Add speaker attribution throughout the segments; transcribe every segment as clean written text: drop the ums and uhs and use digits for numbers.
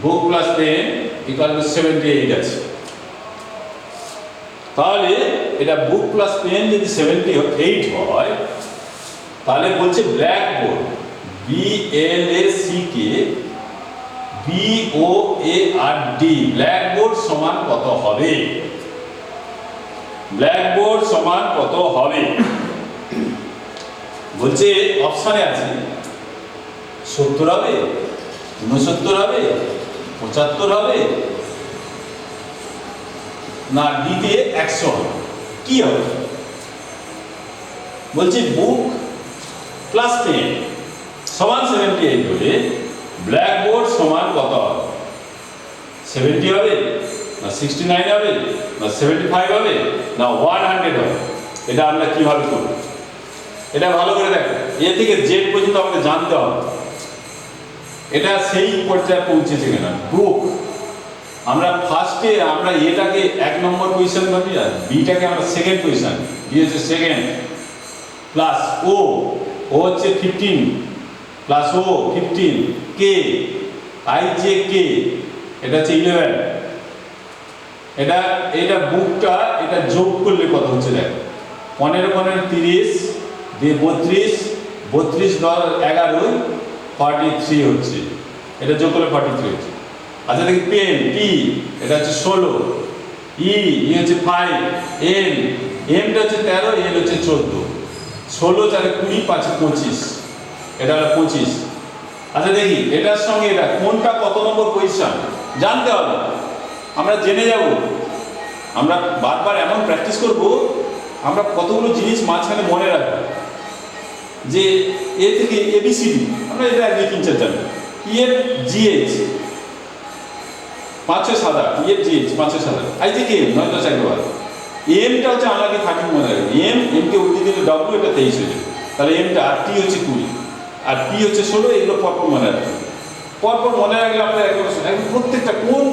Speaker 1: Book plus pen equal to 78 আছে। তাহলে এটা বুক প্লাস পেন যদি 78 হয়, তাহলে বলছে ব্ল্যাকবোর্ড BLACK BOARD ব্ল্যাকবোর্ড সমান কত হবে? ব্ল্যাকবোর্ড সমান কত হবে? বলছে অপশানে আছে 70 হবে, 69 হবে, 75 হবে, না ডিতে 100 হবে। কি হবে? বলছে বুক প্লাস পেন সমান 78 হলে ব্ল্যাকবোর্ড সমান কত হবে? 70 হবে, না 69 হবে, না 75 হবে, না 100 হবে? এটা আমরা কিভাবে করব? এটা ভালো করে দেখো, এ থেকে জেড পর্যন্ত আমাকে জানতে হবে এটা সেই পর্যায়ে পৌঁছেছে কিনা। বুক আমরা ফার্স্টে আমরা এটাকে 1 নম্বর পজিশন ভাবি, আর বিটাকে আমরা সেকেন্ড পজিশন, বি হচ্ছে সেকেন্ড, প্লাস ও হচ্ছে 15 প্লাস ও 15 কে আই জে কে এটা হচ্ছে 11। এটা বুকটা এটা যোগ করলে কত হচ্ছে দেখো, 15 15 30 দিয়ে 32 32 10 11 43 হচ্ছে, এটা যোগ করলে 43 হচ্ছে। আচ্ছা দেখি পেন টি এটা হচ্ছে 16, ই হচ্ছে 5, এন এমটা হচ্ছে 13, এল হচ্ছে 14, 16 4 20 5 25, এটা হলো 25। আচ্ছা দেখি এটার সঙ্গে এটা কোনটা কত নম্বর পজিশন জানতে হবে, আমরা জেনে যাব। আমরা বারবার এমন প্র্যাকটিস করব, আমরা কতগুলো জিনিস মাঝখানে মনে রাখবো, যে এ থেকে এবিসিডি আমরা এটা একদিন কিনতে জানি, EF GH 5 6 7 8, EF GH 5 6 7 8, I থেকে এম 9 10 11, এমটা হচ্ছে আমাকে 30 মনে রাখবে, এমকে উল্টে দিলে ডব্লিউ এটা 23 হয়ে যাবে, তাহলে এমটা আর টি হচ্ছে 20 আর পি হচ্ছে 16, এগুলো পরপর মনে রাখবে। পরপর মনে রাখলে আমরা একদম প্রত্যেকটা কোন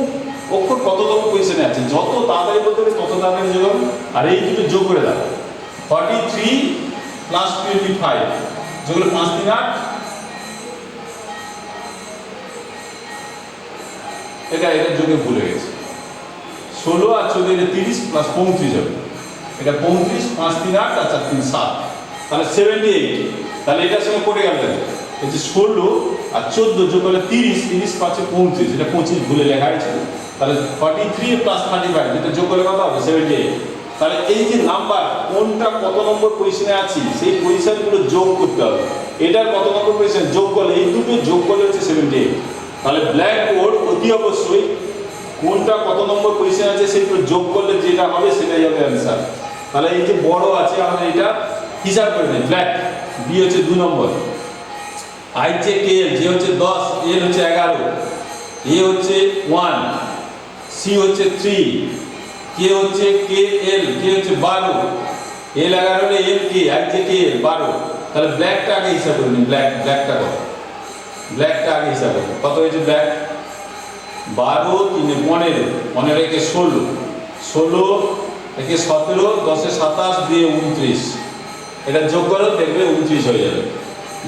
Speaker 1: অক্ষর কততম পজিশনে আছে যত তাড়াতাড়ি বলতে হবে তত তাড়াতাড়ি যোগ হবে। আর এই দুটো যোগ করে দাও, 43 প্লাস 25 যোগ হলে 5 3 8, এটা যোগে ভুলে গেছে, 16 আর 14 30 প্লাস 35 হবে, এটা 35 5 3 8 আর 4 3 7, তাহলে 78। তাহলে এটার সঙ্গে পড়ে গেল এই যে 16 আর 14 যোগ করলে 30, 30 5 35, এটা 25 ভুলে লেখা হয়েছে। তাহলে 43 প্লাস 35 যেটা যোগ করলে কত হবে? 78। তাহলে এই যে নাম্বার কোনটা কত নম্বর পজিশনে আছে সেই পজিশনগুলো যোগ করতে হবে, এটার কত নম্বর পজিশন যোগ করলে এই দুটো যোগ করলে হচ্ছে 78। তাহলে ব্ল্যাকবোর্ড অতি অবশ্যই কোনটা কত নম্বর পজিশন আছে সেইগুলো যোগ করলে যেটা হবে সেটাই হবে অ্যান্সার। তাহলে এই যে বড় আছে আমাদের এটা হিসাব করে নেই, ব্ল্যাক বি হচ্ছে 2 নম্বর, আই জে কে এল যে হচ্ছে 10, এল হচ্ছে 11, এ হচ্ছে 1, সি হচ্ছে 3, কে হচ্ছে কে এল কে হচ্ছে 12, এল 11 হলে এল কে আই জে কে এল 12। তাহলে ব্ল্যাকটা আগে হিসাব করে নিন, ব্ল্যাকটা কত, ব্ল্যাকটা আগে হিসাব করুন কত হয়েছে ব্ল্যাক, 12 3 15, 15 একে 16, 16 একে 17, 10 এ 27 দিয়ে 29, এটা যোগ করো দেখবে 29 হয়ে যাবে।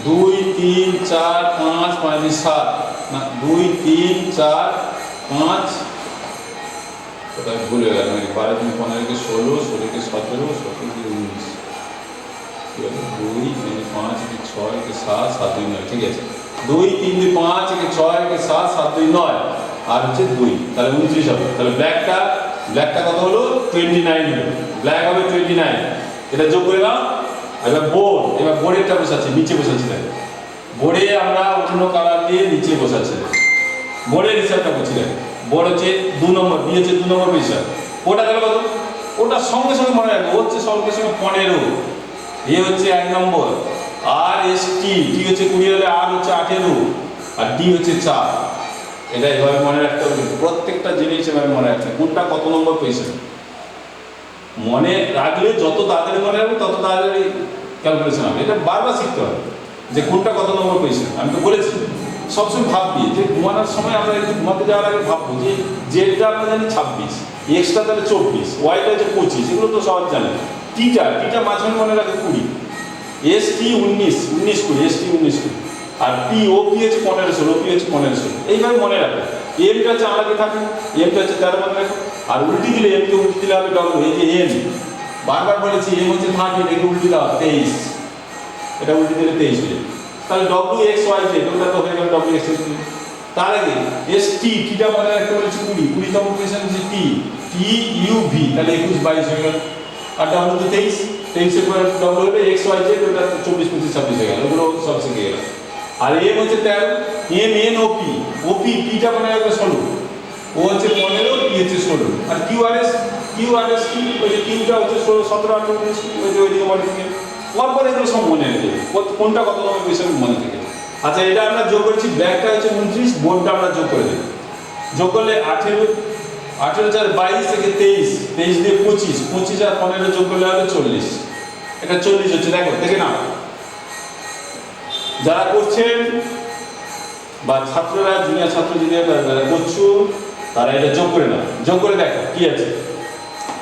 Speaker 1: 2 3 4 5 5 7, না 2 3 4 5, ওটা ভুলে গেল, 12 3 15 একে 16, 16 একে 17, 17 দিয়ে 19, 2 3 5 একে 6 একে 7 7 2 9, ঠিক আছে। 2 3 2 5 একে 6 একে 7 7 2 9 আর হচ্ছে 2, তাহলে 29 হবে। তাহলে ব্ল্যাকটা কত হলো? 29 হলো, ব্ল্যাক হবে 29। এটা যোগ করে নাও। এবার বোর্ডেরটা বসাচ্ছি, নিচে বসাচ্ছি, দেখো বোর্ডে আমরা অন্য কালার দিয়ে নিচে বসাচ্ছি, বোর্ডের হিসাবটা করছি। দেখো বোর্ড হচ্ছে 2 নম্বর, বি হচ্ছে 2 নম্বর পজিশন, ওটা গেল কত, ওটা সঙ্গে সঙ্গে মনে রাখবো, হচ্ছে সঙ্গে সঙ্গে 15, এ হচ্ছে 1 নম্বর, আর এস টি হচ্ছে 20 হলে আর হচ্ছে 18, আর ডি হচ্ছে 4। এটা এভাবে মনে রাখতে হবে, প্রত্যেকটা জিনিস এভাবে মনে রাখতে হবে কোনটা কত নম্বর পজিশন। মনে রাখলে যত তাড়াতাড়ি মনে রাখবে তত তাড়াতাড়ি ক্যালকুলেশন হবে। এটা বারবার শিখতে হবে যে কোনটা কত নম্বর পজিশন। আমি তো বলেছি সবসময় ভাববি যে ঘুমানোর সময় আমরা একটু ঘুমাতে যাওয়ার আগে ভাববো যে জেডটা আমরা জানি 26, এক্সটা তাহলে 24, ওয়াইটা হচ্ছে 25, এগুলো তো সহজ জানে। টিটা মাঝখানে মনে রাখে 20, এস টি 19 20, এস টি 19 20, আর পি ও পি হচ্ছে 15 ও পি হচ্ছে 15 এইভাবে মনে রাখো। এমটা হচ্ছে আমাকে থাকে, এমটা হচ্ছে 13 মনে রাখো। আর উল্টি দিলে এমকে উল্টি দিলে হবে ডব্লিউ। এই যে এম বারবার বলেছি এম হচ্ছে 30, একে উল্টি দাও 23, এটা উল্টি দিলে 23 হয়ে যাবে। তাহলে ডব্লিউ এক্স ওয়াই জেড ওটা তো হয়ে গেল ডব্লিউ এক্স ওয়াই জেড। তার আগে এস টি, টিটা মনে রাখতে বলেছি 20, 20তম পজিশন হচ্ছে টি, টি ইউ ভি, তাহলে 21 22 হয়ে গেল। আর ডব্লিউ তো 23, 23 এর পর ডব্লিউ হলে এক্স ওয়াই জেড, ওটা 24 25 26 হয়ে গেল, ওগুলো সব শিখে গেল। আর এম হচ্ছে 13, এম এন ওপি, ওপি পিটা মনে রাখবে 16, ও হচ্ছে 15, টি হচ্ছে 16। আর Q R S, Q R S কি ওই যে কিউটা হচ্ছে 16 17 18 19, ওই যে ওইদিকে মনে থেকে পরপর এগুলো সব মনে রেখে কোনটা কত নম্বর পজিশন মনে থেকে। আচ্ছা এটা আমরা যোগ করেছি, ব্যাকটা হচ্ছে 29, বোর্ডটা আমরা যোগ করে দিই। যোগ করলে 18, 18 আর 22 থেকে 23, 23 দিয়ে 25, 25 আর 15 যোগ করলে হবে 40। এটা 40 হচ্ছে, দেখো দেখে নাও যারা করছেন বা ছাত্ররা জুনিয়র ছাত্র যারা করছো তারা এটা যোগ করে নাও। যোগ করে দেখো কি আছে।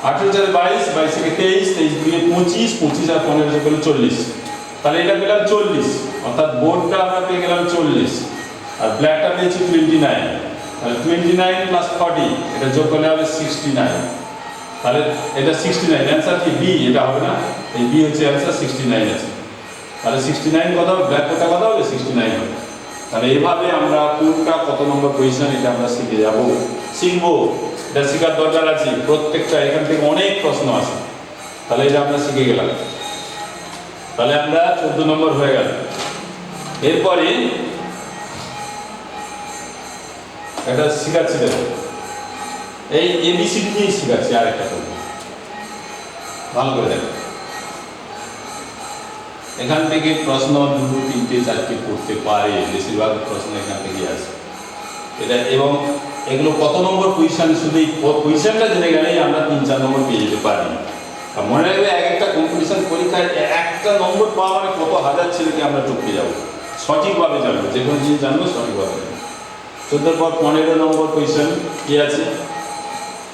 Speaker 1: 18 আর 22, 22 থেকে 23, 23 দিয়ে 25, 25 আর 15 যোগ করলে 40। তাহলে এটা পেলাম 40, অর্থাৎ বোর্ডটা আমরা পেয়ে গেলাম 40 আর ব্ল্যাকটা পেয়েছি 29। তাহলে 29 প্লাস 40 এটা যোগ করলে হবে 69। তাহলে এটা 69, অ্যান্সার কি বি? এটা হবে না, এই বি হচ্ছে অ্যান্সার, 69 আছে। তাহলে 69 কত হবে, ব্ল্যাক কোটা কত হবে, 69 হবে। তাহলে এইভাবে আমরা কোনটা কত নম্বর পজিশন এটা আমরা শিখে যাব, শিখবো। এটা শেখার দরকার আছে, প্রত্যেকটা এখান থেকে অনেক প্রশ্ন আছে। তাহলে এটা আমরা শিখে গেলাম। তাহলে আমরা 14 নম্বর হয়ে গেল। এরপরে এটা শিখাচ্ছি, দেখো এই এবিসিডি নিয়ে শিখাচ্ছি। আর একটা করবো, ভালো করে দেখো। এখান থেকে প্রশ্ন 2 3 4 করতে পারে, বেশিরভাগ প্রশ্ন এখান থেকে আসে এটা। এবং এগুলো কত নম্বর পজিশন, শুধু এই পজিশনটা জেনে গেলেই আমরা 3-4 নম্বর পেয়ে যেতে পারি। আর মনে রাখবে এক একটা কম্পিটিশন পরীক্ষায় একটা নম্বর পাওয়া মানে কত হাজার ছেলেকে আমরা টপকে যাবো। সঠিকভাবে জানবো, যে কোনো জিনিস জানবো সঠিকভাবে। 14 পর 15 নম্বর পজিশন কি আছে,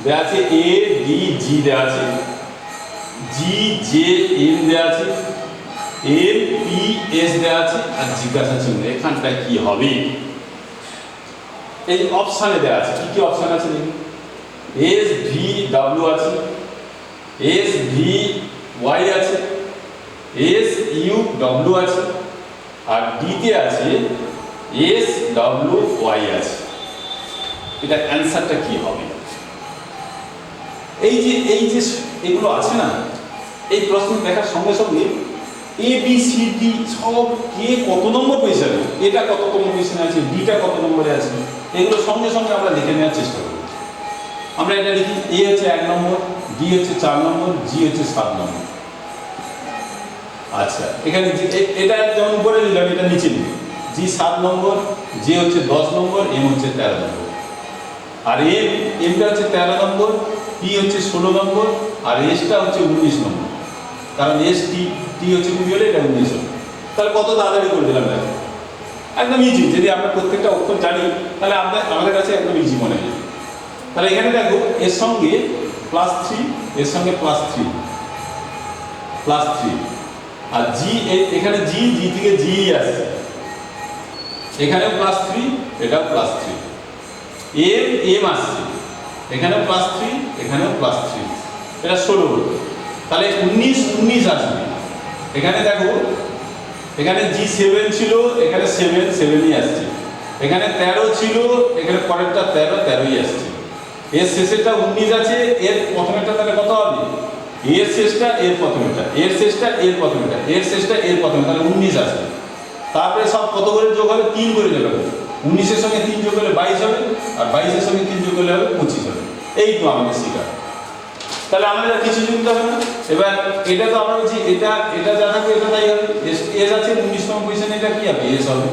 Speaker 1: দেওয়া আছে এ ডি জি, দেওয়া আছে জি জে এম, দেওয়া আছে এম পি এস, দেওয়া আছে আর জিজ্ঞাসা চিহ্ন। এখানটা কি হবে, এই অপশানে দেওয়া আছে। কি কি অপশান আছে দেখি, এস ভি ডাব্লিউ আছে, এস ভি ওয়াই আছে, এস ইউ ডব্লিউ আছে, আর ডিতে আছে এস ডব্লিউ ওয়াই আছে। এটা অ্যান্সারটা কি হবে? এই যে এগুলো আছে না, এই প্রশ্ন দেখার সঙ্গে সঙ্গে এ বি সি ডি সব কে কত নম্বর পজিশনে, এটা কত পজিশনে আছে, ডিটা কত নম্বরে আছে, এগুলো সঙ্গে সঙ্গে আমরা লিখে নেওয়ার চেষ্টা করি। আমরা এটা লিখি, এ হচ্ছে 1 নম্বর, ডি হচ্ছে 4 নম্বর, জি হচ্ছে 7 নম্বর। আচ্ছা এখানে এটা যেমন উপরে নিলাম, এটা নিচে নিই। জি 7 নম্বর, জে হচ্ছে 10 নম্বর, এম হচ্ছে 13 নম্বর। আর এমটা হচ্ছে 13 নম্বর, পি হচ্ছে 16 নম্বর, আর এসটা হচ্ছে 19 নম্বর। কারণ এস টি হচ্ছে 20 হলে এটা 19 হবে। তাহলে কত তাড়াতাড়ি করে দিলাম, দেখো একদম ইজি। যদি আমরা প্রত্যেকটা অক্ষর জানি তাহলে আমাদের কাছে একদম ইজি মনে হয়। তাহলে এখানে দেখো এর সঙ্গে +3, এর সঙ্গে +3, আর জি এখানে জি থেকে জি আসছে, এখানেও +3, এটাও +3, এম আসছে, এখানেও +3, এখানেও +3, এটা 16 হলো। তাহলে 19 আসবে। এখানে দেখো, এখানে জি7 ছিল, এখানে 7ই আসছে। এখানে 13 ছিল, এখানে পরেরটা 13ই আসছে। এর শেষেরটা 19 আছে, এর প্রথমেরটা তাহলে কত হবে, এর শেষটা এর প্রথমেরটা, এর শেষটা এর প্রথমেরটা, এর শেষটা এর প্রথমে, তাহলে 19 আসবে। তারপরে সব কত করে যোগ হবে, 3 করে যোগ হবে। 19-এর সঙ্গে 3 যোগ করলে 22 হবে, আর 22-এর সঙ্গে 3 যোগ করলে হবে 25 হবে। এই তো আমাদের শিখা। তাহলে আমাদের কিছু যুক্ত হবে না। এবার এটা তো আমরা বলছি, এটা যা থাকবে এটা তাই হবে। এস আছে 19তম পজিশনে, এটা কি হবে, এস হবে,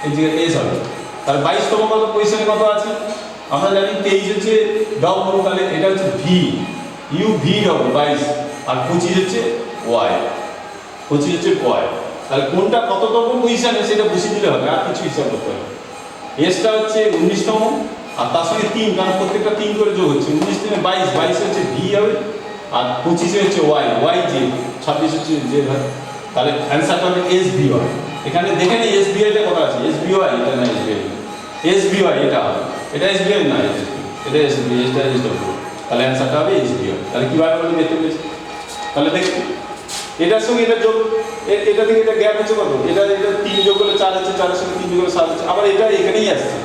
Speaker 1: এই যে এস হবে। তাহলে 22তম কত পজিশনে কত আছে আমরা জানি, 23 হচ্ছে ডব্লিউ, তাহলে এটা হচ্ছে ভি, ইউ ভি ডব্লিউ 22, আর 25 হচ্ছে ওয়াই, 25 হচ্ছে ওয়াই। তাহলে কোনটা কততম পজিশনে সেটা বসিয়ে দিলে হবে, আর কিছু হিসাব করতে হবে। এসটা হচ্ছে 19তম, আর তার সঙ্গে 3, কারণ প্রত্যেকটা 3 করে যোগ হচ্ছে। 19 থেকে 22 হচ্ছে ভি হবে, আর 25 হচ্ছে ওয়াই, জে, 26 হচ্ছে জে। তাহলে অ্যান্সারটা হবে এস ভি হবে। এখানে দেখে নিই এসবিআইটা কত আছে, এসবিআই এটা না এসবিআই, এসবিআই এটা হবে, এটা এসবিআই না, এটা এসবিআই, এটা এসডব্লিউ, তাহলে অ্যান্সারটা হবে এসবিআই। তাহলে কীভাবে বলি দেখতে পেয়েছি, তাহলে দেখি এটার সঙ্গে এটা যোগ, এটা থেকে এটা গ্যাপ হচ্ছে কত, এটা এটা 3 যোগ করলে 4 হচ্ছে, 4 এর সঙ্গে 3 যোগ করলে 7 হচ্ছে, আবার এটা এখানেই আসছে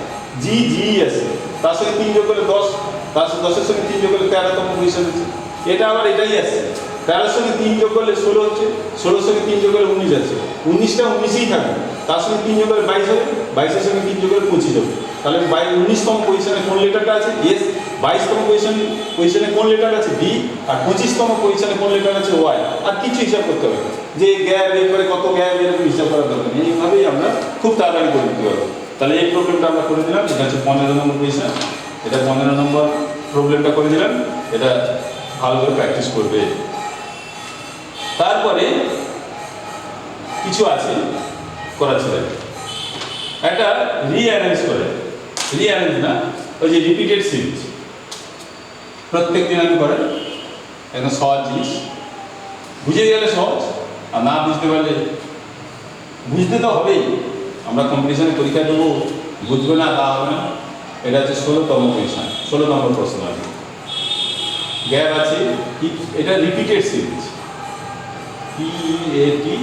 Speaker 1: জি জি আসছে, তার সঙ্গে 3 যোগ করলে 10, তার 10 এর সঙ্গে 3 যোগ করলে 13তম পজিশন হচ্ছে, এটা আবার এটাই আসছে 13 সঙ্গে 3 যোগ করলে 16 হচ্ছে, 16 সঙ্গে 3 যোগ করলে 19 আছে, 19টা 19ই থাকবে, তার সঙ্গে 3 যোগ করলে 22 হবে, 22 এর সঙ্গে 3 যোগ করলে 25 হবে, তাহলে 19তম পজিশনে কোন লেটারটা আছে, এস, 22তম পজিশনে কোন লেটার আছে, বি, আর 25তম পজিশনে কোন লেটার আছে, ওয়াই, আর কিছু হিসাব করতে হবে না, যে গ্যাপ এরপরে কত গ্যাপ এরকম হিসাব করার দরকার নেই, এইভাবেই আমরা খুব তাড়াতাড়ি করে দিতে পারবো। তাহলে এই প্রবলেমটা আমরা করে দিলাম, এটা হচ্ছে 15 নম্বর পজিশন, এটা 15 নম্বর প্রবলেমটা করে দিলাম, এটা ভালো করে প্র্যাকটিস করবে। তারপরে কিছু আছে করার ছিল, একটা রিঅ্যারেঞ্জ করে, রিঅ্যারেঞ্জ না, ওই যে রিপিটেড সিরিজ প্রত্যেক দিন আমি করেন, একদম সহজ জিনিস, বুঝে গেলে সহজ, আর না বুঝতে পারলে, বুঝতে তো হবেই, আমরা কম্পিটিশনে পরীক্ষা দেবো, বুঝবো না তা হবে না। এটা হচ্ছে 16তম পজিশন, 16 নম্বর প্রশ্ন আছে, গ্যাপ আছে, এটা repeated series, PAT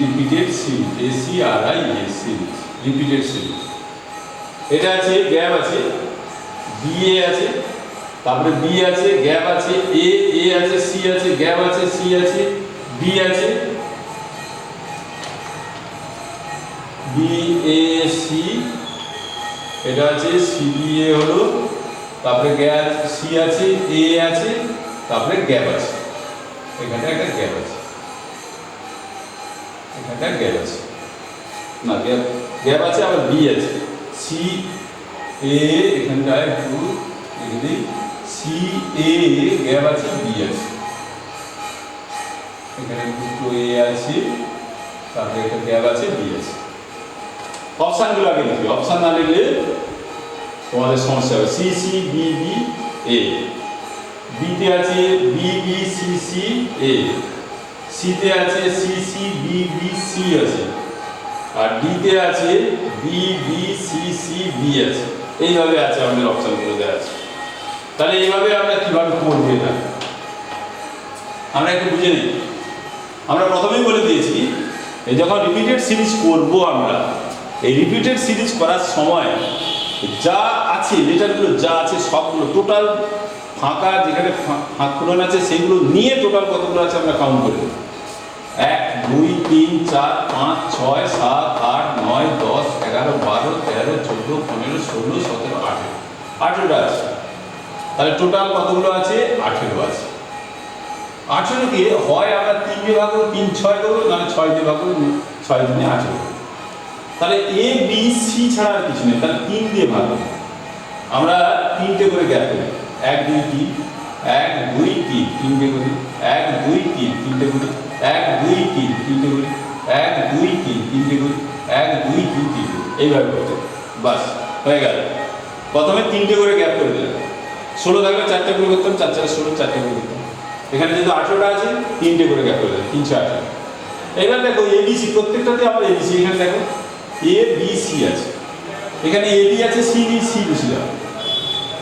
Speaker 1: repeated series, ACRI series, repeated series, এটা আছে গ্যাপ আছে, বিএ আছে, তারপরে বি আছে, গ্যাপ আছে, এ, এ আছে, সি আছে, গ্যাপ আছে, সি আছে, বি আছে, বি এ সি, এটা আছে সিবিএ হলো, তারপরে গ্যাপ, সি আছে, এ আছে, তারপরে গ্যাপ আছে, এখানটা একটা গ্যাপ আছে, এখানটা গ্যাপ আছে, না গ্যাপ আছে, আবার বি আছে, সি এ, এখানটায় একটু এখানে সি এ গ্যাপ আছে, বি আছে, এখানে দুটো এ আছে, তারপরে একটা গ্যাপ আছে, বি আছে। অপশানগুলো আগে লিখি, অপশান না লিখলে তোমাদের সমস্যা হবে। C C B B A, বিতে আছে B B C C A, সিতে আছে C C B B C আছে, আর ডিতে আছে B B C C B আছে, এইভাবে আছে আমাদের অপশানগুলো দেওয়া আছে। তাহলে এইভাবে আমরা কীভাবে করবো এটা আমরা একটু বুঝে নিই। আমরা প্রথমেই বলে দিয়েছি এই যখন রিপিটেড সিরিজ করব, আমরা এই রিপিটেড সিরিজ করার সময় যা আছে, লেটারগুলো যা আছে সবগুলো টোটাল ফাঁকা, যেখানে ফাঁক পূরণ আছে সেগুলো নিয়ে টোটাল কতগুলো আছে আমরা কাউন্ট করে দেব। 1 2 3 4 5 6 7 8 9 10 11 12 13 14 15 16 17 18, 18টা আছে। তাহলে টোটাল কতগুলো আছে, 18 আছে। 18কে হয় আমরা 3 দিয়ে ভাগ করবো, 3 6 করবো, নাহলে 6 দিয়ে ভাগ করবো, 6 দিয়ে 18। তাহলে এ বি সি ছাড়া আর কিছু নেই, তাহলে 3 দিয়ে ভাগ করবো। আমরা 3টে করে গ্যাপ করি, 1 2 3, 1 2 3, 3টে করি, 1 2 3, 3টে করি, 1 2 3, 3টে করি, 1 2 3, 3টে করি, 1 2 3, 3টে করি, এইভাবে করতে বাস হয়ে গেল। প্রথমে 3টে করে গ্যাপ করে দিলাম, 16 থাকলে 4টে করে করতাম, 4 4 16, 4টে করে করতাম। এখানে যেহেতু 18টা আছে 3টে করে গ্যাপ করে দিলাম, 3 6 18। এবার দেখো এবিসি, প্রত্যেকটাতে আমরা এবিসি, এখানে দেখো এ বি সি আছে, এখানে এ বি আছে, সি নেই, সি বসিলাম,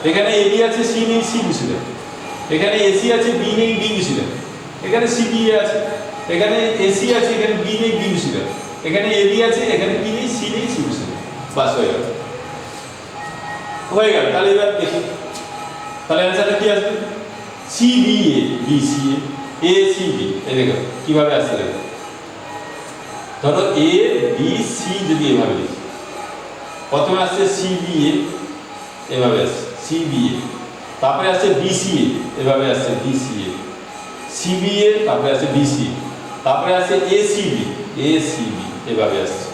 Speaker 1: এখানে এ বি আছে, সি নেই, সি বসিলাম, এখানে এসি আছে, বি নেই, ডি বসিলাম, এখানে সি বি আছে, এখানে এসি আছে, এখানে বি নেই, ডি বসিলাম, এখানে এ বি আছে, এখানে বি নেই, সি নেই, সি বসিলাম, বাস হয়ে গেল, হয়ে গেল। তাহলে এবার দেখি, তাহলে অ্যান্সারটা কি আসবে, C B A, B C A, C B. এই দেখো কিভাবে আসছে, দেখো ধরো এ বি সি যদি এভাবে লিখি, প্রথমে আসছে সি বি এ, এভাবে আসছে সি বি এ, তারপরে আসছে বি সি এ, এভাবে আসছে B C A, C B A, তারপরে আসছে বি সি, তারপরে আসছে A C B, A C B, এভাবে আসছে।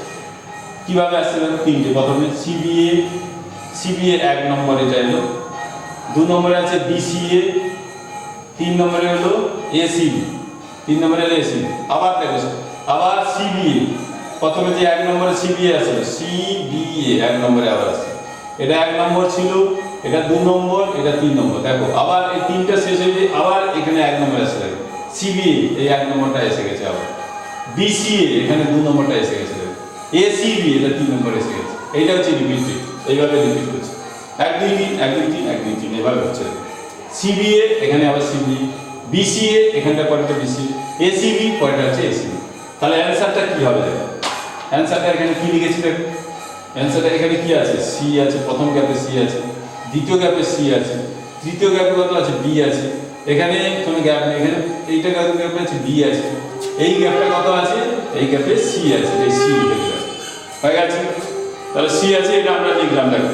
Speaker 1: কিভাবে আসছে দেখো, 3টে, প্রথমে C B A, C B A 1 নম্বর এটা এলো, 2 নম্বরে আছে বি সি এ, 3 নম্বরে হলো এ সি বি, 3 নম্বরে হলো এ সি বি। আবার দেখো, আবার সিবিএ, প্রথমে যে 1 নম্বরে সিবিএ আছে, সিবিএ 1 নম্বরে আবার আছে, এটা 1 নম্বর ছিল, এটা 2 নম্বর, এটা 3 নম্বর। দেখো আবার এই 3টা শেষ হয়ে যায়, আবার এখানে 1 নম্বর আসে, দেখো সিবিএ এই 1 নম্বরটা এসে গেছে আবার। BCA এখানে 2 নম্বরটা এসে গেছে, ACB এটা 3 নম্বর এসে গেছে। এইটা হচ্ছে রিপিটেড, এইভাবে রিপিট করছে 1 2 3 1 2 3 1 2 3 এভাবে হচ্ছে। CBA এখানে আবার CBA, BCA এখানটা পরেরটা BCA, ACB পরেরটা হচ্ছে ACB। তাহলে অ্যানসারটা কি হবে? দেখো অ্যানসারটা এখানে কি লিখেছি, দেখো অ্যানসারটা এখানে কি আছে, C আছে, প্রথম গ্যাপে C আছে, দ্বিতীয় গ্যাপে C আছে, তৃতীয় গ্যাপে কত আছে, B আছে, এখানে কোনো গ্যাপ নেই, এখানে এইটা গ্যাপে আছে B আছে, এই গ্যাপটা কত আছে, এই গ্যাপে C আছে, এই C লিখে হয়ে গেছে। তাহলে C আছে, এটা আমরা লিখলাম। দেখো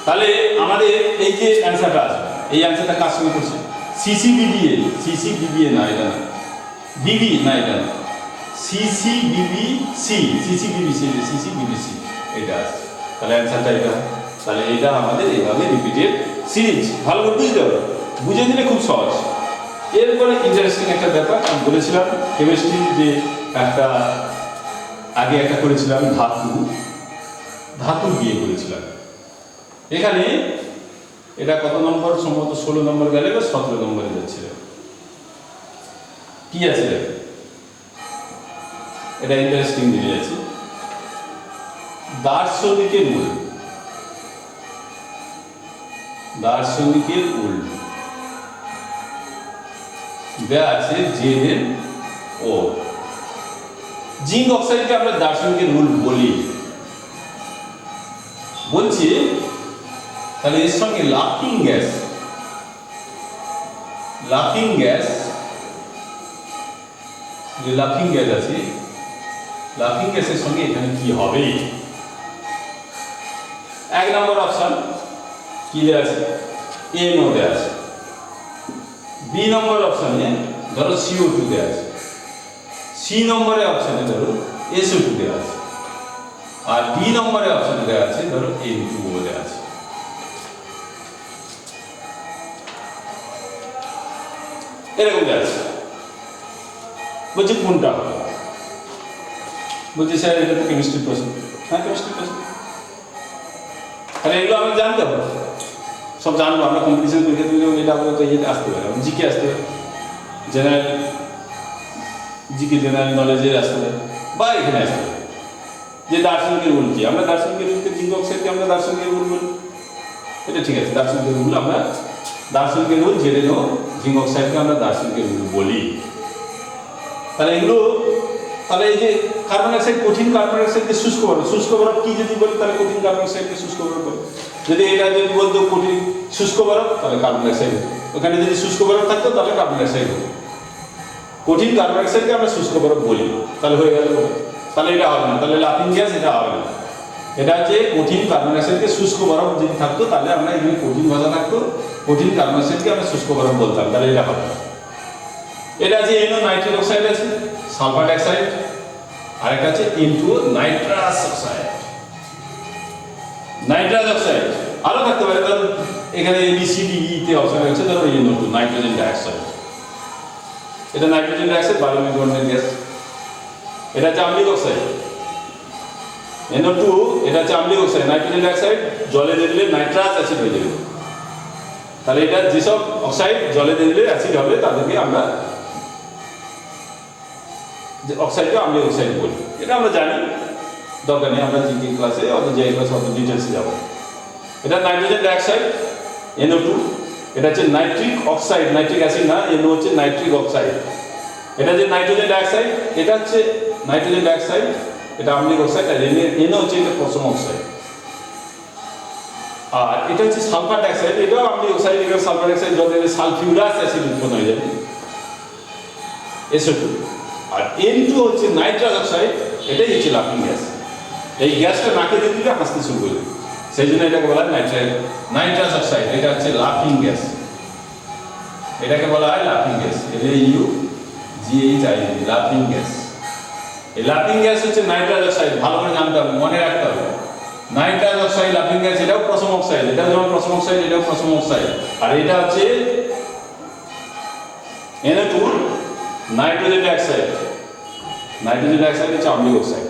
Speaker 1: তাহলে আমাদের এই যে অ্যানসারটা আছে, এই অ্যানসারটা কার সঙ্গে করছে, CCBBA না, এটা না, BB না, এটা না, CCBBC এটা আছে। তাহলে অ্যানসারটা এটা। তাহলে এটা আমাদের এইভাবে রিপিটেড সিরিজ। ভালো করে বুঝতে হবে, বুঝে দিলে খুব সহজ। এরপরে ইন্টারেস্টিং একটা ব্যাপার আমি বলেছিলাম, কেমিস্ট্রি যে একটা আগে একটা করেছিলাম ধাতু দিয়ে করেছিলাম। এখানে এটা কত নম্বর, সম্ভবত 16 নম্বর গেলে বা 17 নম্বরে যাচ্ছিল। কি আছে এটা ইন্টারেস্টিং দিকে আছে, দার্শনিকের মূল, দার্শনিকের মূল দেয়া আছে ZnO। জিঙ্ক অক্সাইডকে আমরা দার্শনিকের মূল বলি, বলছি। তাহলে এর সঙ্গে লাফিং গ্যাস যে লাফিং গ্যাস আছে, লাফিং গ্যাসের সঙ্গে এখানে কি হবে? 1 নম্বর অপশন কি দেওয়া আছে, NO দেওয়া আছে। B নম্বর অপশনে ধরো CO2 দেওয়া আছে। C নম্বরের অপশনে ধরো SO2 দেওয়া আছে। আর D নম্বরের অপশনে দেওয়া আছে ধরো N2O দেওয়া আছে। এরকম দেওয়া আছে। বলছি কোনটা হবে? বলছি স্যার এটা তো কেমিস্ট্রি প্রশ্ন। হ্যাঁ কেমিস্ট্রি প্রশ্ন। তাহলে এগুলো আমি জানতে হবে, সব জানবো। আমরা কম্পিটিশন পরীক্ষা দিলে এটা আমাদের তো ইয়েতে আসতে পারে, জিকে আসতে পারে, জেনারেল জিকে জেনারেল নলেজে আসতে পারে, বা এখানে আসতে পারে। যে দার্শনিকের রুল কি, আমরা দার্শনিকের রুলকে জিঙ্ক অক্সাইডকে আমরা দার্শনিকের রুল বলি, এটা ঠিক আছে। দার্শনিকের রুল আমরা দার্শনিকের রুল ZnO, জিঙ্ক অক্সাইডকে আমরা দার্শনিকের রুল বলি। তাহলে এগুলো, তাহলে এই যে কার্বন ডাইঅক্সাইড, কঠিন কার্বন ডাইঅক্সাইডকে শুষ্ক বরফ কি যদি বলি, তাহলে কঠিন কার্বন ডাইঅক্সাইডকে শুষ্ক বরফ বলে। যদি এটা যদি বলতো কঠিন শুষ্ক বরফ, তাহলে কার্বন ডাইঅক্সাইড হতো। ওখানে যদি শুষ্ক বরফ থাকতো তাহলে কার্বন ডাইঅক্সাইড হতো। কঠিন কার্বন ডাইঅক্সাইডকে আমরা শুষ্ক বরফ বলি, তাহলে হয়ে গেল। তাহলে এটা হবে না, তাহলে লাফিং গ্যাস এটা হবে না। এটা হচ্ছে কঠিন কার্বন ডাইঅক্সাইডকে শুষ্ক বরফ যদি থাকতো, তাহলে আমরা এখানে কঠিন ভাষা থাকতো, কঠিন কার্বন ডাইঅক্সাইডকে আমরা শুষ্ক বরফ বলতাম, তাহলে এটা হবে না। এটা আছে NO নাইট্রিক অক্সাইড আছে, সালফার ডাইঅক্সাইড, আর একটা আছে N2O nitrous oxide. Nitrous oxide আরো থাকতে পারে, ধরো এখানে ABCDE তে অপশন আছে, ধরো NO2 নাইট্রোজেন ডাইঅক্সাইড। এটা নাইট্রোজেন ডাইঅক্সাইড বায়ুময় বর্ণের গ্যাস। এটা হচ্ছে আম্লিক অক্সাইড, NO2 এটা হচ্ছে আম্লিক অক্সাইড। নাইট্রোজেন ডাইঅক্সাইড জলে দিয়ে দিলে নাইট্রাস অ্যাসিড হয়ে যাবে। তাহলে এটা যেসব অক্সাইড জলে দিয়ে দিলে অ্যাসিড হবে, তাদেরকে আমরা যে অক্সাইডকে আম্লিক অক্সাইড বলি। এটা আমরা জানি, দরকার নেই, আমরা জিকে ক্লাসে অত যে ক্লাসে অত ডিটেলসে যাবো। এটা নাইট্রোজেন ডাইঅক্সাইড NO2, এটা হচ্ছে নাইট্রিক অক্সাইড, নাইট্রিক অ্যাসিড না, NO হচ্ছে নাইট্রিক অক্সাইড। এটা যে নাইট্রোজেন ডাইঅক্সাইড, এটা হচ্ছে নাইট্রোজেন ডাইঅক্সাইড, এটা আম্লিক অক্সাইড। আর NO হচ্ছে এটা পশম অক্সাইড। আর এটা হচ্ছে সালফার ডাইঅক্সাইড, এটাও আম্লিক অক্সাইড। এটা সালফার ডাইঅক্সাইড জলে সালফিউরাস অ্যাসিড উৎপন্ন হয়ে যাবে, SO2। আর N2 হচ্ছে নাইট্রাস অক্সাইড, এটাই হচ্ছে লাফিং গ্যাস। এই গ্যাসটা নাকে দিয়ে দিলে হাসতে শুরু করবে, সেই জন্য এটাকে বলা হয় নাইট্রাস অক্সাইড। এটা হচ্ছে লাফিং গ্যাস, এটাকে বলা হয় লাফিং গ্যাস, LAUGHI, লাফিং গ্যাস। এই লাফিং গ্যাস হচ্ছে নাইট্রাস অক্সাইড, ভালো করে জানতে হবে, মনে রাখতে হবে। নাইট্রাস অক্সাইড, লাফিং গ্যাস, এটাও পশম অক্সাইড, এটাও যেমন পশম অক্সাইড, এটাও পশম অক্সাইড। আর এটা হচ্ছে NO2 nitrogen dioxide. Nitrogen dioxide হচ্ছে আম্লিক অক্সাইড।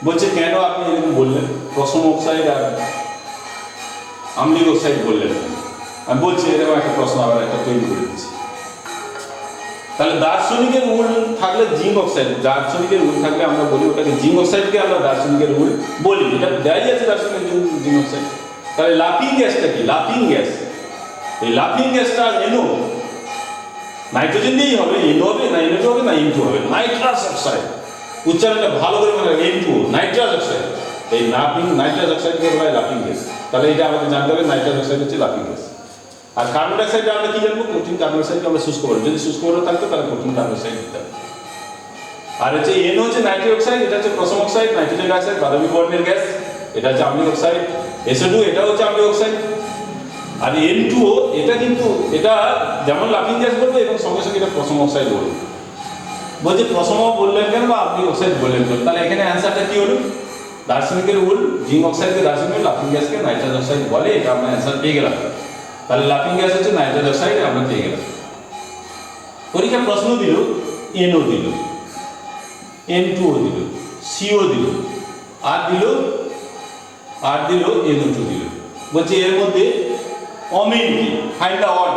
Speaker 1: বলছে কেন আপনি এরকম বললেন, পশম অক্সাইড আর আম্লিক অক্সাইড বললেন? আমি বলছি এরকম একটা প্রশ্ন আবার একটা তৈরি করে দিচ্ছি। তাহলে দার্শনিকের উল থাকলে জিঙ্ক অক্সাইড, দার্শনিকের উল থাকলে আমরা বলি ওটাকে জিঙ্ক অক্সাইডকে আমরা দার্শনিকের উল বলি, এটা দেয়াই আছে দার্শনিকের জিঙ্ক অক্সাইড। তাহলে লাফিং গ্যাসটা কি? লাফিং গ্যাস, এই লাফিং গ্যাসটা এনো, নাইট্রোজেন দিয়েই হবে, এনো হবে না এনো হবে না ইনটু হবে, নাইট্রাস অক্সাইড। উচ্চারণটা ভালো করে মনে রাখবে, এনটু নাইট্রাস অক্সাইড। এই লাফিং নাইট্রাস অক্সাইডকে বলা হয় লাফিং গ্যাস। তাহলে এটা আমাদের জানতে হবে নাইট্রাস অক্সাইড হচ্ছে লাফিং গ্যাস। আর কার্বন ডাইঅক্সাইডে আমরা কি জানবো? কঠিন কার্বন ডাইঅক্সাইডকে আমরা শুষ্ক বলবো, যদি শুষ্ক বলে থাকতো তাহলে কঠিন কার্বন ডাইঅক্সাইড দিতে হবে। আর হচ্ছে এনো হচ্ছে নাইট্রিক অক্সাইড, এটা হচ্ছে প্রথম অক্সাইড, নাইট্রোজেন ডাইঅক্সাইড বাদামি বর্ণের গ্যাস, এটা হচ্ছে আম্লিক অক্সাইড। SO2 এটা হচ্ছে আম্লিক অক্সাইড। আর N2O এটা কিন্তু এটা যেমন লাফিং গ্যাস বলবে এবং সঙ্গে সঙ্গে এটা প্রথম অক্সাইড বলবে। বলছে প্রথম বললেন কেন বা আম্লিক অক্সাইড বললেন কেন? তাহলে এখানে অ্যান্সারটা কি হলো? দার্শনিকের উল জিঙ্ক অক্সাইডকে দার্শনিক, লাফিং গ্যাসকে নাইট্রাস অক্সাইড বলে, এটা আমরা অ্যান্সার পেয়ে গেলাম। তাহলে লাফিং গ্যাস হচ্ছে নাইট্রাস অক্সাইড, আমরা পেয়ে গেলাম। পরীক্ষা প্রশ্ন দিল, NO দিল, N2O দিল, CO দিল, আর দিল NO2 দিল। বলছে এর মধ্যে অমিল কি? Find the odd.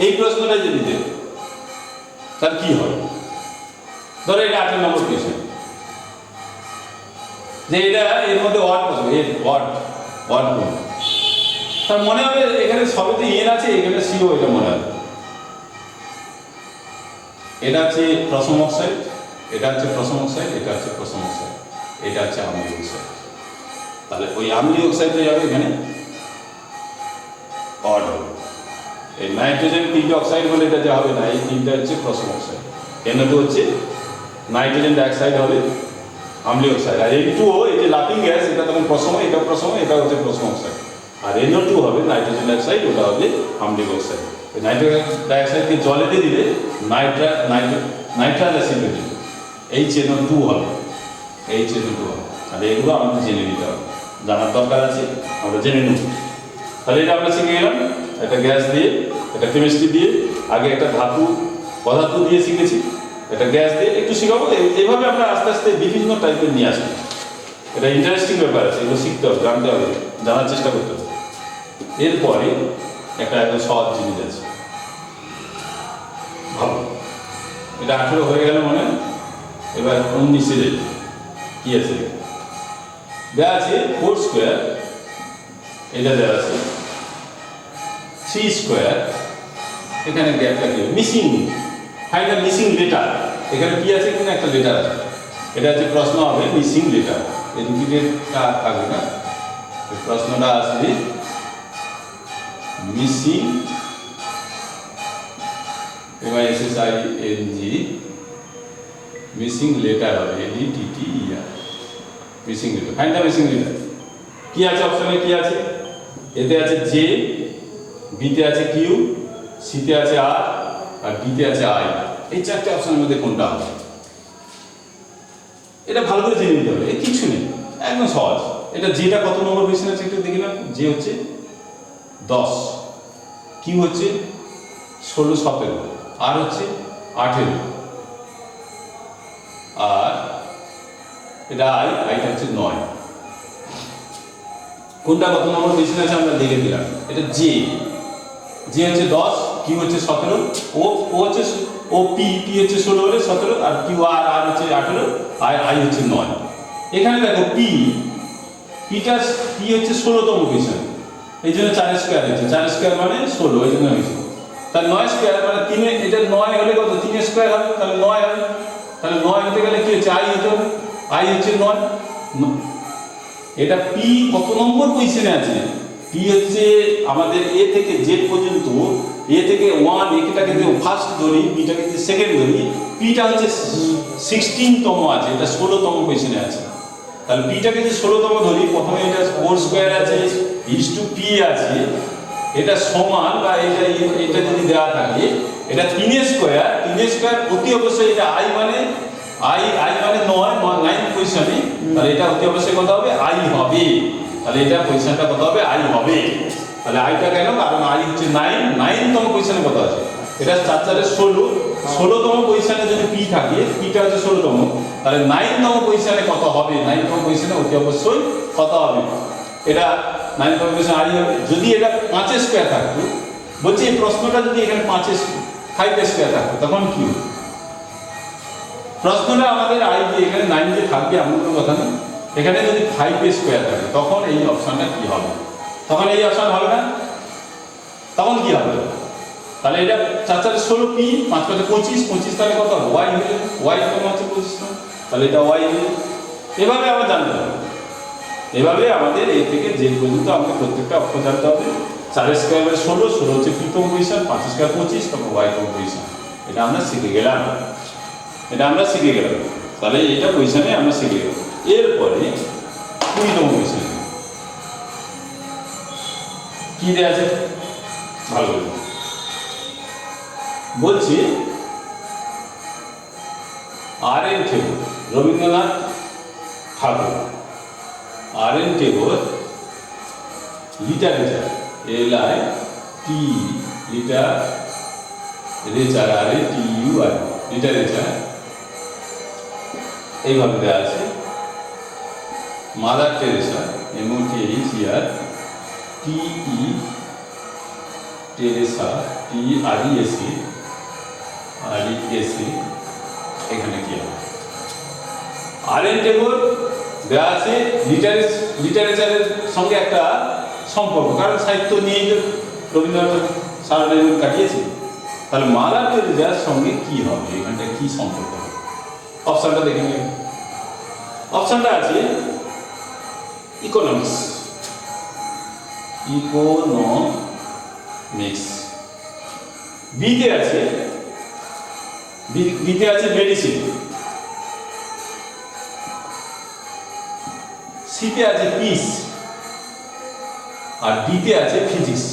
Speaker 1: এই প্রশ্নটা যদি দেয় তার কি হবে? ধরো এটা 8 নম্বর কোয়েশ্চেন, যে এটা এর মধ্যে অড বসবে, এর অড কোন? তার মনে হবে এখানে সবেতে এন আছে, এখানে CO, এটা মনে হবে। এটা হচ্ছে প্রথম অক্সাইড, এটা হচ্ছে প্রথম অক্সাইড, এটা হচ্ছে প্রথম অক্সাইড, এটা হচ্ছে আম্লিক অক্সাইড। তাহলে ওই আম্লিক অক্সাইডে যাবে এখানে অড হবে। এই নাইট্রোজেন তিনটে অক্সাইড বলে এটা যা হবে না, এই তিনটা হচ্ছে প্রথম অক্সাইড। N2 হচ্ছে নাইট্রোজেন ডাইঅক্সাইড হবে আম্লিক অক্সাইড। আর N2O এই যে লাফিং গ্যাস, এটা তখন প্রথম, এটা প্রথম, এটা হচ্ছে প্রথম অক্সাইড। আর NO2 হবে নাইট্রোজেন ডাইঅক্সাইড, ওটা হবে আম্লিক অক্সাইড। নাইট্রোজেন ডাইঅক্সাইডকে জলেতে দিলে নাইট্রাস অ্যাসিড হয়ে যাবে, HNO2 হবে, HNO2 হবে। তাহলে এগুলো আমাদের জেনে নিতে হবে, জানার দরকার আছে, আমরা জেনে নেব। তাহলে এটা আমরা শিখে গেলাম, একটা গ্যাস দিয়ে, একটা কেমিস্ট্রি দিয়ে, আগে একটা পদার্থ দিয়ে শিখেছি, এটা গ্যাস দিয়ে একটু শিখাবো। এইভাবে আমরা আস্তে আস্তে বিভিন্ন টাইপের নিয়ে আসবো। এটা ইন্টারেস্টিং ব্যাপার আছে, এগুলো শিখতে হবে, জানতে হবে, জানার চেষ্টা করতে হবে। এরপরে একটা একদম সহজ জিনিস আছে, ভালো, এটা 18 হয়ে গেল মনে। এবার 19 কি আছে? দেওয়া আছে 4 স্কোয়ার, এটা দেওয়া আছে 3 স্কোয়ার, এখানে গ্যাপটা কি? Missing, find the missing letter. এখানে কি আছে? কিনা একটা লেটার আছে, এটা হচ্ছে প্রশ্ন হবে মিসিং লেটার। এই রিপিটেডটা থাকবে না, প্রশ্নটা আসবে মিসিং, MISSING, মিসিং লেটার হবে, LETTER, missing letter. Find the missing letter. কি আছে অপশনে? কি আছে? এতে আছে J, বিতে আছে Q, সিতে আছে R, আর ডিতে আছে I। এই চারটে অপশনের মধ্যে কোনটা হবে? এটা ভালো করে জেনে নিতে হবে, কিছু নেই, একদম সহজ। এটা যেটা কত নম্বর কোয়েশ্চেন আছে একটু দেখে নাও। J হচ্ছে 10, Q হচ্ছে 16, 17, R হচ্ছে 18, আর এটা আইটা হচ্ছে 9। কোনটা কত নম্বর কোয়েশ্চেন আছে আমরা দেখে দিলাম। এটা J হচ্ছে 10, Q হচ্ছে 17, ও হচ্ছে P হচ্ছে 16 হলে 17, আর Q আর হচ্ছে 18, আর I হচ্ছে 9। এখানে দেখো P হচ্ছে 16তম কোয়েশ্চেন, এই জন্য 4 স্কোয়ার হয়েছে, 4 স্কোয়ার মানে 16, এই জন্য হয়েছে। তাহলে 9 স্কোয়ার মানে 3, এটা 9 হলে কত? 3 স্কোয়ার হবে, তাহলে 9 হবে। তাহলে 9 হতে গেলে কি হচ্ছে? I হতে হবে, I হচ্ছে 9। এটা P কত নম্বর পজিশনে আছে? P হচ্ছে আমাদের A থেকে Z পর্যন্ত, A থেকে 1, এটাকে যদি ফার্স্ট ধরি, Bটাকে যদি সেকেন্ড ধরি, Pটা হচ্ছে 16তম আছে, এটা 16তম পজিশনে আছে। তাহলে Pটাকে যদি 16তম ধরি, প্রথমে এটা 4 স্কোয়ার আছে, P আছে, এটা সমান বা এটা যদি দেওয়া থাকে, এটা 3 স্কোয়ার, অতি অবশ্যই এটা I মানে 9 পজিশনে, তাহলে এটা অতি অবশ্যই কত হবে? I হবে। তাহলে এটা পজিশনটা কত হবে? I হবে। তাহলে আইটা কেন? কারণ I হচ্ছে 9তম পজিশনে কত আছে? এটা 4 4 16তম পজিশনে যদি P থাকে, Pটা হচ্ছে 16তম, তাহলে 9তম পজিশনে কত হবে? 9তম পজিশনে অতি অবশ্যই কত হবে? এটা 9তম পজিশনে I হবে। যদি এটা 5 স্কোয়ার থাকতো, বলছি এই প্রশ্নটা যদি এখানে 5 স্কোয়ার থাকতো তখন কি হতো? প্রশ্নটা আমাদের আই যে এখানে 9 যে থাকবে এমন কোনো কথা নেই। এখানে যদি 5 স্কোয়ার থাকে তখন এই অপশনটা কি হবে? তখন এই অপশন হবে না, তখন কি হবে? তাহলে এটা 4 4 16 পি 5 5 25 25 তাহলে কত হবে? ওয়াই হয়ে যাবে। ওয়াই কত হচ্ছে 25, তাহলে এটা ওয়াই হয়ে যাবে। এভাবে আমরা জানতে হবে। এভাবে আমাদের এই থেকে যে পর্যন্ত আমাদের প্রত্যেকটা অক্ষর জানতে হবে। 4 স্কোয়ার 16, 16 হচ্ছে প্রথম পজিশন, 5 স্কোয়ার 25, তখন ওয়াই কম পজিশন। এটা আমরা শিখে গেলাম, তাহলে এইটা পজিশনে আমরা শিখে গেলাম। এরপরে 20তম পজিশন কি দেওয়া আছে ভালো বলছি। R N. Tagore, Rabindranath Thakur, R N. Tagore literature, LIT literature, RATUR literature এইভাবে দেওয়া আছে। Mother Teresa, MOTHER TE Teresa, TRESA এখানে কি হবে? আর.এন. টেগোর দেওয়া আছে লিটারেচারের সঙ্গে একটা সম্পর্ক, কারণ সাহিত্য নিয়েই তো রবীন্দ্রনাথ সারা জীবন কাটিয়েছে। তাহলে মাদার টেরেসার সঙ্গে কি হবে? এখানটা কি সম্পর্ক হবে? অপশনটা দেখে নেবেন। অপশনটা আছে ইকোনমিক্স, বিতে আছে মেডিসিন, সিতে আছে পিস, আর ডিতে আছে ফিজিক্স।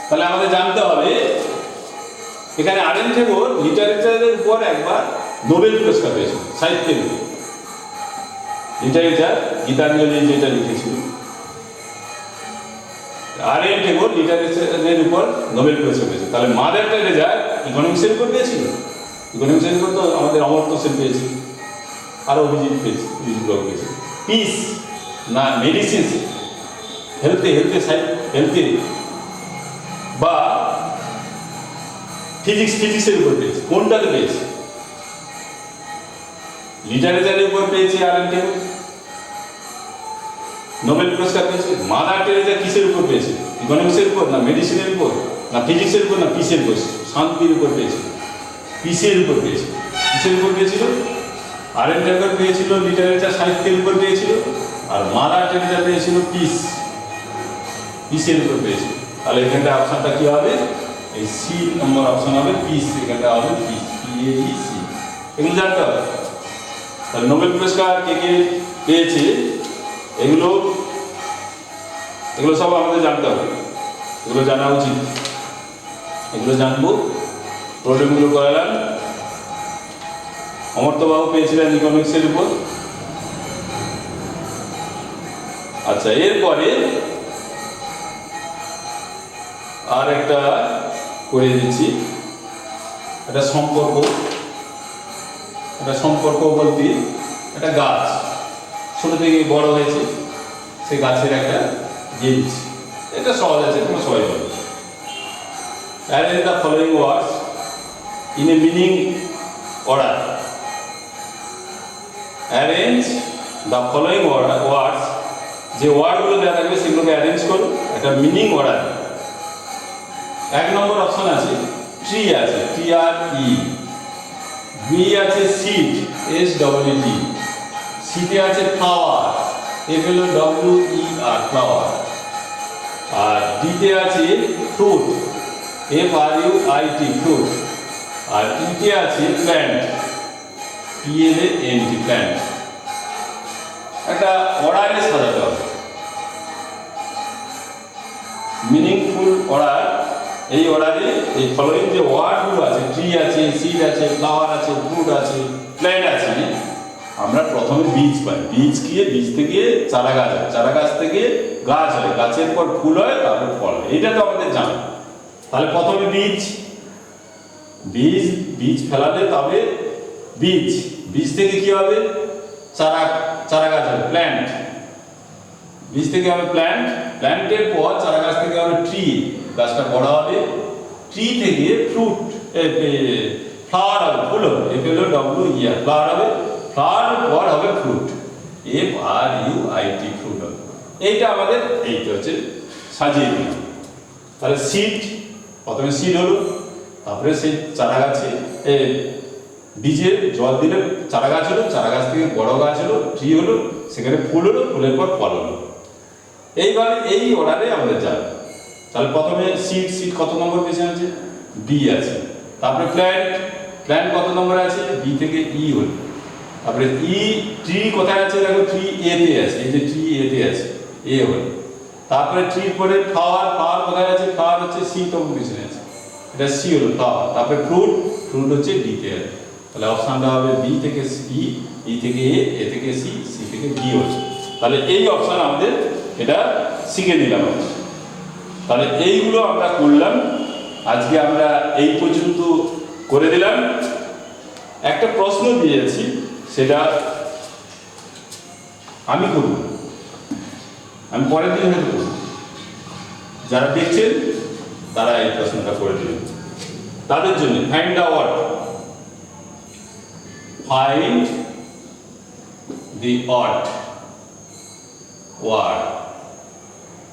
Speaker 1: তাহলে আমাদের জানতে হবে এখানে আর.এন. টেগোর লিটারেচারের উপর একবার নোবেল পুরস্কার পেয়েছিল, সাহিত্যের লিটারেচার, গীতাঞ্জলি যেটা লিখেছিল, আর.এন. টেগোর লিটারেচারের উপর নোবেল পুরস্কার পেয়েছিল। তাহলে মাদার টেরেসা ইকোনমিক্সের উপর পেয়েছিল, ইকোনমিক্সের উপর তো আমাদের অমর্ত্য সেন পেয়েছিল, আরও অভিজিৎ পেয়েছিল। পিস না মেডিসিন, হেলথে বা ফিজিক্সের উপর পেয়েছে। কোনটাতে পেয়েছে? লিটারেচারের উপর পেয়েছে আর.এন. টেগোর, নোবেল পুরস্কার পেয়েছে। মাদার টেরেসা কিসের উপর পেয়েছে? ইকোনমিক্সের উপর না মেডিসিনের উপর না ফিজিক্সের উপর না পিসের উপর? শান্তির উপর পেয়েছিল, পিসের উপর পেয়েছিল। কিসের উপর পেয়েছিল? আর.এন. টেগোর পেয়েছিল লিটারেচার, সাহিত্যের উপর পেয়েছিল, আর মাদার টেরেসা পেয়েছিল পিসের উপর পেয়েছিল। তাহলে এখানটা অপশনটা কি হবে? এই সি নম্বর অপশন হবে পিস, এখানটা হবে পিস, PAEC। এগুলো জানতে হবে। তাহলে নোবেল পুরস্কার কে কে পেয়েছে এগুলো সব আমাদের জানতে হবে, এগুলো জানা উচিত, এগুলো জানবো। প্রবলেমগুলো করালাম। অমর্ত্যবাবু পেয়েছিলেন ইকোনমিক্সের উপর। আচ্ছা, এরপরে আর একটা করে দিচ্ছি, একটা সম্পর্ক বলতে একটা গাছ ছোট থেকে বড় হয়েছে, সে গাছের একটা জিনিস, এটা সহজ আছে, তোমরা সবাই বলো। Arrange the following words in a meaning order. Arrange the following words, যে ওয়ার্ডগুলো দেওয়া থাকবে সেগুলোকে অ্যারেঞ্জ করো একটা মিনিং অর্ডার। 1 নম্বর অপশন আছে ট্রি, আছে TRE, বি আছে সিড, SEED, সিতে আছে ফ্লাওয়ার, FLOWER ফ্লাওয়ার, আর ডিতে আছে ফ্রুট, FRUIT ফ্রুট, আর ইতে আছে প্ল্যান্ট, PLANT প্ল্যান্ট। একটা অর্ডারে সাজাতে হবে, মিনিংফুল অর্ডার। এই অর্ডারে এই ফলোইং যে ওয়ার্ডগুলো আছে, ট্রি আছে, সিড আছে, ফ্লাওয়ার আছে, ফ্রুট আছে, প্ল্যান্ট আছে, আমরা প্রথমে বীজ পাই, বীজ থেকে চারা গাছ হয়, চারা গাছ থেকে গাছ হয়, গাছের পর ফুল হয়, তারপর ফল হয়। এটা তো আমাদের জানা। তাহলে প্রথমে বীজ ফেলালে তবে বীজ থেকে কি হবে? চারা গাছ হবে, প্ল্যান্ট। বীজ থেকে হবে প্ল্যান্ট, প্ল্যান্টের পর চারা গাছ থেকে হবে ট্রি, গাছটা বড় হবে, ট্রি থেকে ফ্রুট ফ্লাওয়ার হবে, ফুল হবে, FLOWER ফ্লাওয়ার হবে, ফ্লাওয়ারের পর হবে ফ্রুট, FRUIT ফ্রুট হবে। এইটা আমাদের এইটা হচ্ছে সাজিয়ে দিলাম। তাহলে সিড, প্রথমে সিড হলো, তারপরে সেই চারা গাছে বীজে জল দিলে চারা গাছ হলো, চারা গাছ থেকে বড় গাছ হলো, ট্রি হলো, সেখানে ফুল হলো, ফুলের পর ফল হলো। এইভাবে এই অর্ডারে আমাদের যাবে। তাহলে প্রথমে সিড, সিড কত নম্বর পেছনে আছে? বি আছে। তারপরে প্ল্যান্ট, প্ল্যান্ট কত নম্বরে আছে? বি থেকে ই হলো। তারপরে ই, ট্রি কোথায় আছে? দেখো ট্রি এতে আছে, এই যে ট্রি এতে আছে, এ হলো। তারপরে ট্রির পরে ফ্লাওয়ার, ফ্লাওয়ার কোথায় আছে? ফ্লাওয়ার হচ্ছে সি তম পিছনে আছে, এটা সি হলো ফ্লাওয়ার। তারপরে ফ্রুট, ফ্রুট হচ্ছে ডিতে আছে। তাহলে অপশানটা হবে বি থেকে ই, ই থেকে এ থেকে সি, সি থেকে বি হচ্ছে। তাহলে এই অপশান আমাদের এটা শিখে নিলাম। তাহলে এইগুলো আমরা করলাম, আজকে আমরা এই পর্যন্ত করে দিলাম। একটা প্রশ্ন দিয়েছি, সেটা আমি করব, আমি পরের দিন হয়তো করব। যারা দেখছেন তারা এই প্রশ্নটা করে দিলেন। তাদের জন্য find the word, find the word, word,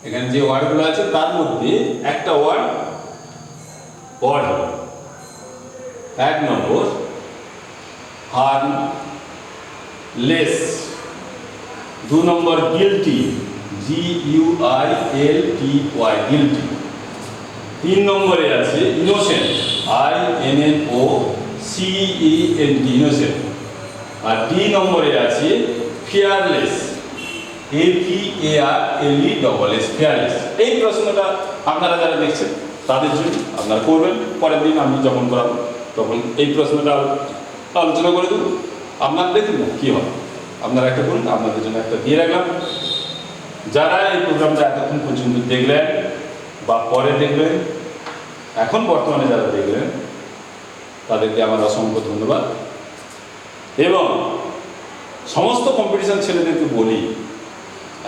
Speaker 1: এখানে যে ওয়ার্ডগুলো আছে তার মধ্যে একটা ওয়ার্ড ওয়ার্ড হবে। 1 নম্বর হার্মলেস, 2 নম্বর গিল্টি, GUILTY গিল্টি, 3 নম্বরে আছে ইনোসেন্ট, INNOCENT ইনোসেন্ট, আর ডি নম্বরে আছে ফিয়ারলেস, FEARLESS ফিয়ারলেস। এই প্রশ্নটা আপনারা যারা দেখছেন তাদের জন্য আপনারা করবেন। পরের দিন আমি যখন করাবো তখন এই প্রশ্নটা আলোচনা করে দেবো। আপনারা দেখুন না কী হয়, আপনারা একটা করুন, আপনাদের জন্য একটা দিয়ে রাখলাম। যারা এই প্রোগ্রামটা এতক্ষণ পর্যন্ত দেখলেন বা পরে দেখবেন, এখন বর্তমানে যারা দেখলেন তাদেরকে আমার অসংখ্য ধন্যবাদ। এবং সমস্ত কম্পিটিশন ছেলেদেরকে বলি,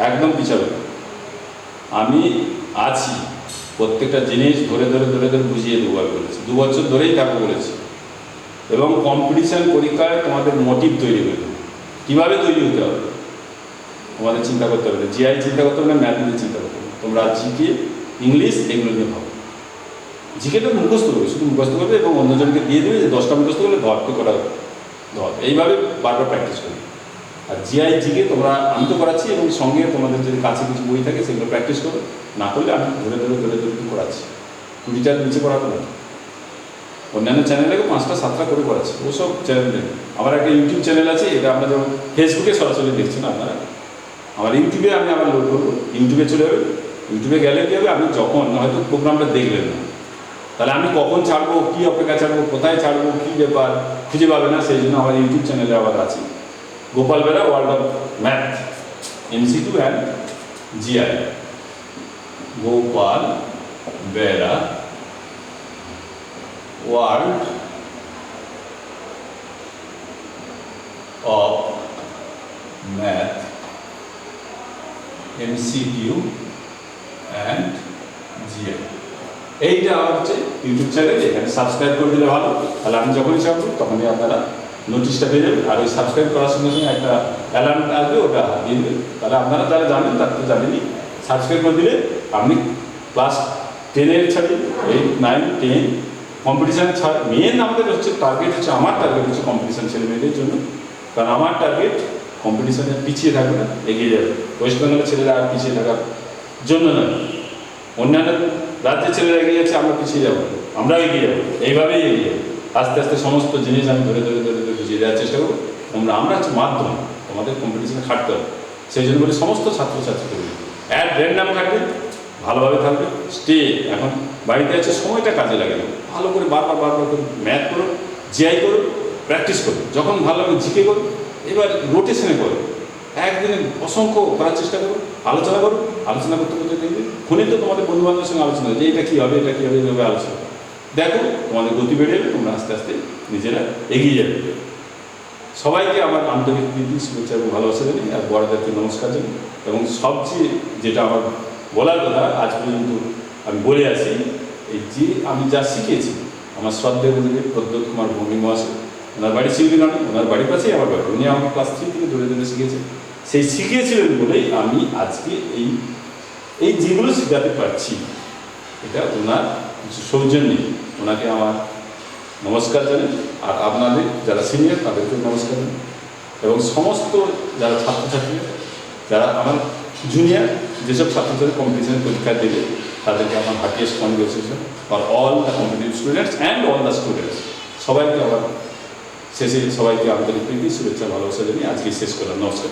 Speaker 1: একদম পিছাবে, আমি আছি, প্রত্যেকটা জিনিস ধরে ধরে ধরে ধরে বুঝিয়ে দেবো বলেছি, 2 বছর ধরেই থাকবো বলেছি। এবং কম্পিটিশান পরীক্ষায় তোমাদের মোটিভ তৈরি হয়ে যাবে, কীভাবে তৈরি হতে হবে তোমাদের চিন্তা করতে হবে, জিআই চিন্তা করতে হবে না, ম্যাথ নিয়ে চিন্তা করতে হবে। তোমরা জিকে, ইংলিশ এগুলো নিয়ে ভাবো। জিকেটা মুখস্থ করবে, শুধু মুখস্থ করবে এবং অন্যজনকে দিয়ে দেবে যে 10টা মুখস্থ করলে ধরতে করা ধর, এইভাবে বারবার প্র্যাকটিস করবে। আর জিআই জিকে তোমরা, আমি তো করাচ্ছি এবং সঙ্গে তোমাদের যদি কাছে কিছু বই থাকে সেগুলো প্র্যাকটিস করবে, না করলে আমি ধরে ধরে ধরে ধরে করাচ্ছি। 20টার নিচে করাবো না, অন্যান্য চ্যানেলেও 5টা 7টা করে করাচ্ছি, ওসব চ্যানেল নেই। আমার একটা ইউটিউব চ্যানেল আছে, এটা আমরা যেমন ফেসবুকে সরাসরি দেখছেন আপনারা, আমার ইউটিউবে আমি আবার লোড করবো, ইউটিউবে চলে যাবে। ইউটিউবে গেলে কী হবে, আমি যখন হয়তো প্রোগ্রামটা দেখলেন না, তাহলে আমি কখন ছাড়বো, কী অপেক্ষা ছাড়বো, কোথায় ছাড়বো, কী ব্যাপার খুঁজে পাবে না। সেই জন্য আমার ইউটিউব চ্যানেলে আবার আছে Gopal Bera world of math, MCQ and GI, Gopal Bera world of math, MCQ and GI. এইটা আমার হচ্ছে ইউটিউব চ্যানেল, এখানে সাবস্ক্রাইব করে দিলে ভালো, তাহলে আমি যখনই চাপবো তখনই আপনারা নোটিশটা পেয়ে যাবেন। আর ওই সাবস্ক্রাইব করার সঙ্গে সঙ্গে একটা অ্যালার্ম আসবে, ওটা দিয়ে দেবেন। তাহলে আপনারা যারা জানেন তারা তো জানেনই, সাবস্ক্রাইব করে দিলে আপনি ক্লাস 10-এর ছাড়ি 8, 9, 10 কম্পিটিশানে ছাড়। মেন আমাদের হচ্ছে টার্গেট হচ্ছে, আমার টার্গেট হচ্ছে কম্পিটিশান ছেলে মেয়েদের জন্য, কারণ আমার টার্গেট কম্পিটিশানে পিছিয়ে থাকবে না, এগিয়ে যাবে। ওয়েস্ট বেঙ্গলের ছেলেরা আর পিছিয়ে থাকার জন্য নয়, অন্যান্য রাজ্যের ছেলেরা এগিয়ে যাচ্ছে, আমরা পিছিয়ে যাবো, আমরা এগিয়ে যাবো, এইভাবেই এগিয়ে যাবো। আস্তে আস্তে সমস্ত জিনিস আমি ধরে ধরে ধরে ধরে বুঝিয়ে দেওয়ার চেষ্টা করবো। আমরা হচ্ছে মাধ্যম, তোমাদের কম্পিটিশনে খাটতে হবে। সেই জন্য বলি সমস্ত ছাত্রছাত্রীদের অ্যাট র্যান্ডাম খাটবে, ভালোভাবে থাকবে, স্টে। এখন বাড়িতে আছে, সময়টা কাজে লাগে না, ভালো করে বারবার বারবার করে ম্যাথ করো, জিআই করো, প্র্যাকটিস করো, যখন ভালো লাগে জিকে করো, এবার রোটেশনে করো, একদিনে অসংখ্য করার চেষ্টা করো, আলোচনা করো, আলোচনা করতে করতে দেখবে ফোনে তো তোমাদের বন্ধুবান্ধবের সঙ্গে আলোচনা যে এটা কী হবে, এটা কী হবে, এভাবে আলোচনা দেখো, তোমাদের গতি বেড়ে যাবে, তোমরা আস্তে আস্তে নিজেরা এগিয়ে যাবে। সবাইকে আমার আন্তরিক প্রীতি শুভেচ্ছা এবং ভালোবাসা জানি, আর বড়দেরকে নমস্কার জানি। এবং সবচেয়ে যেটা আমার বলার কথা আজ পর্যন্ত আমি বলে আসি, এই যে আমি যা শিখেছি আমার শ্রদ্ধেয় গুরুদেব প্রদ্যোৎ কুমার ভৌমিক মহাশয়, ওনার বাড়ি শিউরিগ্রামে, ওনার বাড়ির পাশেই আমার বাড়ি, উনি আমাকে ক্লাস 3 থেকে ধরে ধরে শিখেছেন। সেই শিখিয়েছিলেন বলেই আমি আজকে এই যেগুলো শেখাতে পারছি, এটা ওনার সৌজন্যে। ওনাকে আমার নমস্কার জানাই, আর আপনাদের যারা সিনিয়র তাদেরকেও নমস্কার জানাই, এবং সমস্ত যারা ছাত্রছাত্রী, যারা আমার জুনিয়র যেসব ছাত্রছাত্রী কম্পিটিশন পরীক্ষা দেবে, তাদেরকে আমার heartiest congratulation for all the competitive students and all the students. সবাইকে আবার শেষে সবাইকে আন্তরিক প্রীতি শুভেচ্ছা ভালোবাসা জানিয়ে আজকে শেষ করলাম। নমস্কার।